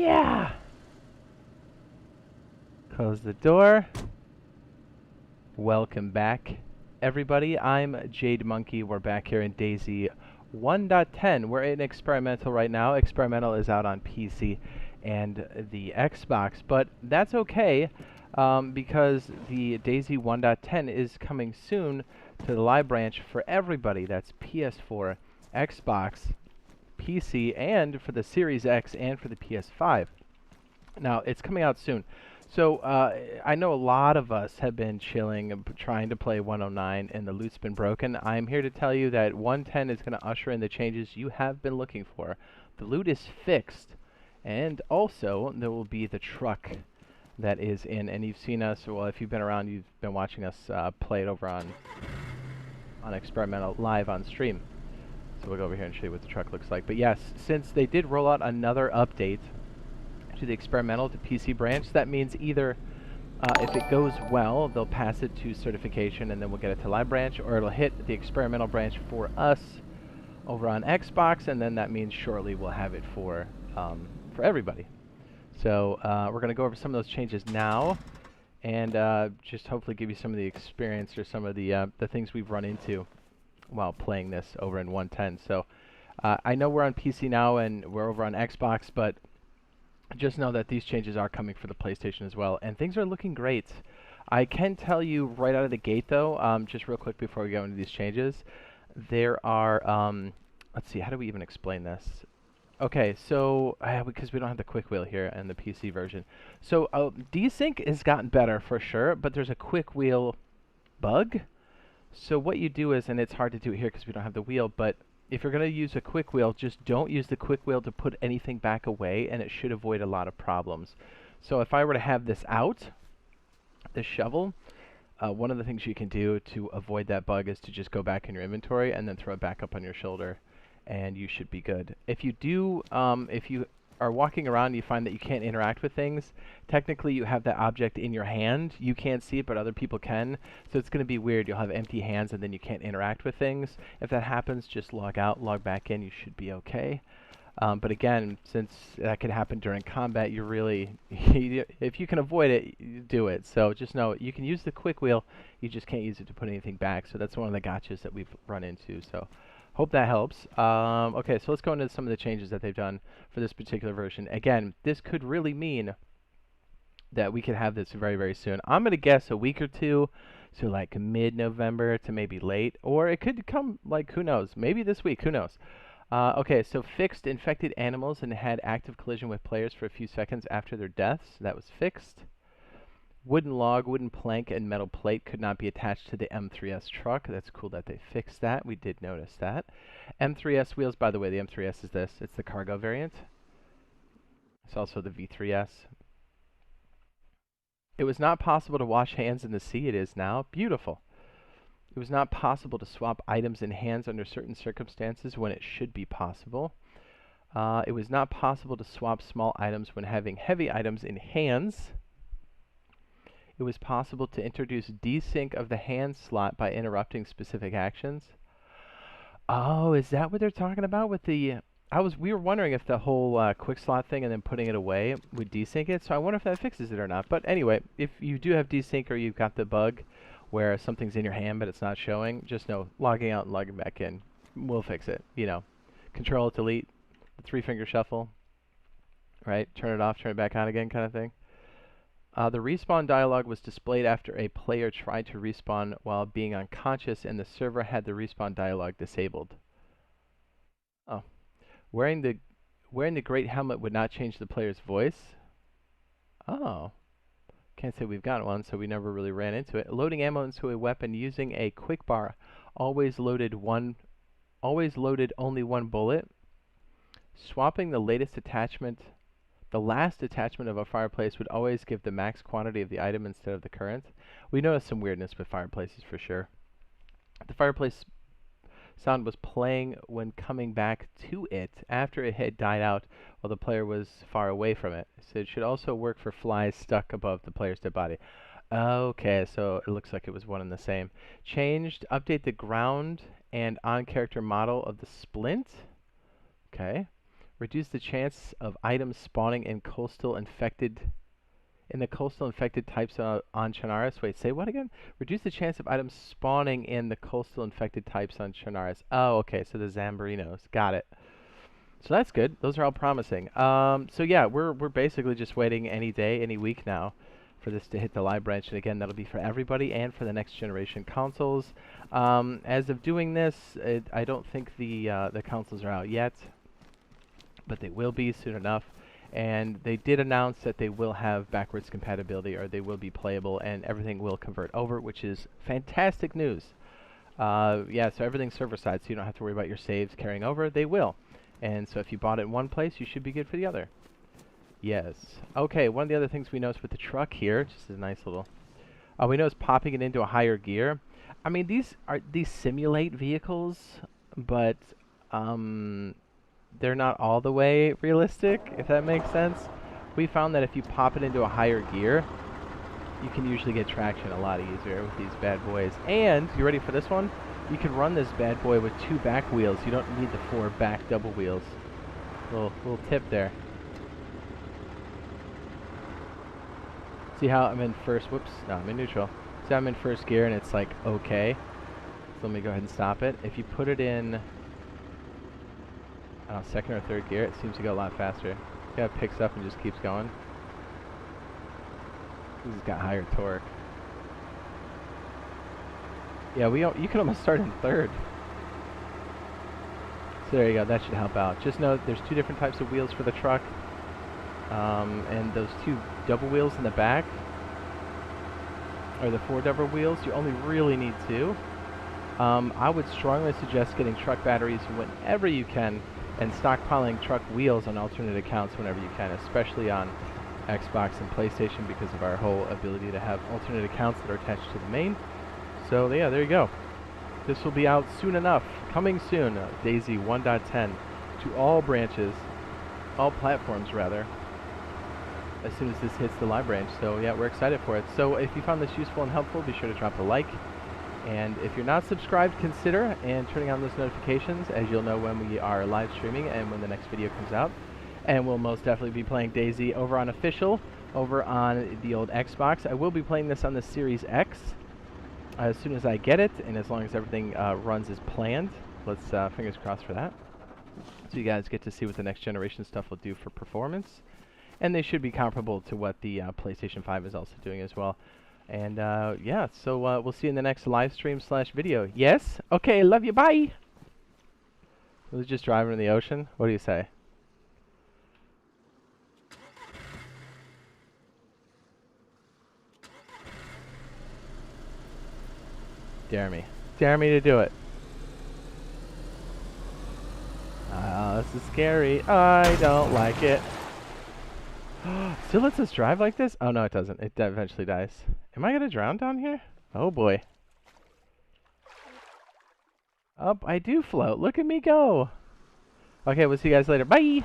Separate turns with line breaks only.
Yeah! Close the door. Welcome back, everybody. I'm Jade Monkey. We're back here in DayZ 1.10. We're in experimental right now. Experimental is out on PC and the Xbox, but that's okay because the DayZ 1.10 is coming soon to the live branch for everybody. That's PS4, Xbox, PC, and for the Series X and for the PS5. Now, it's coming out soon. So, I know a lot of us have been chilling and trying to play 109, and the loot's been broken. I'm here to tell you that 110 is going to usher in the changes you have been looking for. The loot is fixed, and also there will be the truck that is in, and you've seen us, well, if you've been around, you've been watching us play it over on Experimental live on stream. So we'll go over here and show you what the truck looks like. But yes, since they did roll out another update to the experimental to PC branch, that means either if it goes well, they'll pass it to certification and then we'll get it to live branch, or it'll hit the experimental branch for us over on Xbox, and then that means shortly we'll have it for everybody. So we're going to go over some of those changes now and just hopefully give you some of the experience or some of the things we've run into while playing this over in 110. So I know we're on PC now and we're over on Xbox, but just know that these changes are coming for the PlayStation as well, and things are looking great. I can tell you right out of the gate, though, just real quick before we go into these changes, there are, let's see, how do we even explain this? Okay, so, because we don't have the quick wheel here in the PC version. So, desync has gotten better for sure, but there's a quick wheel bug. So what you do is, and it's hard to do it here because we don't have the wheel, but if you're going to use a quick wheel, just don't use the quick wheel to put anything back away, and it should avoid a lot of problems. So if I were to have this out, this shovel, one of the things you can do to avoid that bug is to just go back in your inventory and then throw it back up on your shoulder, and you should be good. If you do, if you are walking around and you find that you can't interact with things, technically you have that object in your hand. You can't see it, but other people can. So it's going to be weird. You'll have empty hands and then you can't interact with things. If that happens, just log out, log back in. You should be okay. But again, since that can happen during combat, you really, if you can avoid it, you do it. So just know you can use the quick wheel. You just can't use it to put anything back. So that's one of the gotchas that we've run into. So hope that helps. Okay, so let's go into some of the changes that they've done for this particular version. Again, this could really mean that we could have this very, very soon. I'm going to guess a week or two, so like mid-November to maybe late, or it could come, like, who knows, maybe this week, who knows. Okay, so fixed infected animals and had active collision with players for a few seconds after their deaths. That was fixed. Wooden log, wooden plank, and metal plate could not be attached to the M3S truck. That's cool that they fixed that. We did notice that. M3S wheels, by the way, the M3S is this. It's the cargo variant. It's also the V3S. It was not possible to wash hands in the sea. It is now. Beautiful. It was not possible to swap items in hands under certain circumstances when it should be possible. It was not possible to swap small items when having heavy items in hands. It was possible to introduce desync of the hand slot by interrupting specific actions. Oh, is that what they're talking about with the... we were wondering if the whole quick slot thing and then putting it away would desync it, so I wonder if that fixes it or not. But anyway, if you do have desync or you've got the bug where something's in your hand but it's not showing, just know logging out and logging back in will fix it. You know, Control, Delete, the 3-finger shuffle, right? Turn it off, turn it back on again kind of thing. The respawn dialog was displayed after a player tried to respawn while being unconscious, and the server had the respawn dialog disabled. Oh. Wearing the great helmet would not change the player's voice. Oh. Can't say we've got one, so we never really ran into it. Loading ammo into a weapon using a quick bar always loaded only one bullet. Swapping the last attachment of a fireplace would always give the max quantity of the item instead of the current. We noticed some weirdness with fireplaces for sure. The fireplace sound was playing when coming back to it after it had died out while the player was far away from it. So it should also work for flies stuck above the player's dead body. Okay, so it looks like it was one and the same. Changed, update the ground and on-character model of the splint. Okay. Reduce the chance of items spawning in coastal infected types on Chernarus. Wait, say what again? Reduce the chance of items spawning in the coastal infected types on Chernarus. Oh, okay, so the Zambarinos. Got it. So that's good. Those are all promising. So yeah, we're basically just waiting any day, any week now for this to hit the live branch. And again, that'll be for everybody and for the next generation consoles. As of doing this, I don't think the consoles are out yet, but they will be soon enough. And they did announce that they will have backwards compatibility, or they will be playable, and everything will convert over, which is fantastic news. Yeah, so everything's server side, so you don't have to worry about your saves carrying over. They will. And so if you bought it in one place, you should be good for the other. Yes. Okay, one of the other things we noticed with the truck here, just a nice little... we noticed popping it into a higher gear. I mean, these simulate vehicles, but they're not all the way realistic, if that makes sense. We found that if you pop it into a higher gear, you can usually get traction a lot easier with these bad boys. And, you ready for this one? You can run this bad boy with 2 back wheels. You don't need the 4 back double wheels. Little tip there. See how I'm in first, whoops, no, I'm in neutral. See how I'm in first gear and it's like, okay. So let me go ahead and stop it. If you put it in, I don't know, second or third gear, it seems to go a lot faster. Yeah, it picks up and just keeps going. This has got higher torque. Yeah, you can almost start in third. So there you go, that should help out. Just know there's 2 different types of wheels for the truck. And those 2 double wheels in the back, or the 4 double wheels, you only really need 2. I would strongly suggest getting truck batteries whenever you can, and stockpiling truck wheels on alternate accounts whenever you can, especially on Xbox and PlayStation, because of our whole ability to have alternate accounts that are attached to the main. So yeah, there you go. This will be out soon enough. Coming soon, DayZ 1.10 to all branches, all platforms rather, as soon as this hits the live branch. So yeah, we're excited for it. So if you found this useful and helpful, be sure to drop a like. And if you're not subscribed, consider and turning on those notifications, as you'll know when we are live streaming and when the next video comes out. And we'll most definitely be playing DayZ over on Official, over on the old Xbox. I will be playing this on the Series X as soon as I get it, and as long as everything runs as planned. Let's fingers crossed for that. So you guys get to see what the next generation stuff will do for performance. And they should be comparable to what the PlayStation 5 is also doing as well. And yeah, so we'll see you in the next live stream / video. Yes? Okay, love you, bye! Was it just driving in the ocean? What do you say? Dare me. Dare me to do it. This is scary. I don't like it. Still lets us drive like this? Oh no, it doesn't. It eventually dies. Am I gonna drown down here? Oh boy. Up, I do float. Look at me go. Okay, we'll see you guys later. Bye!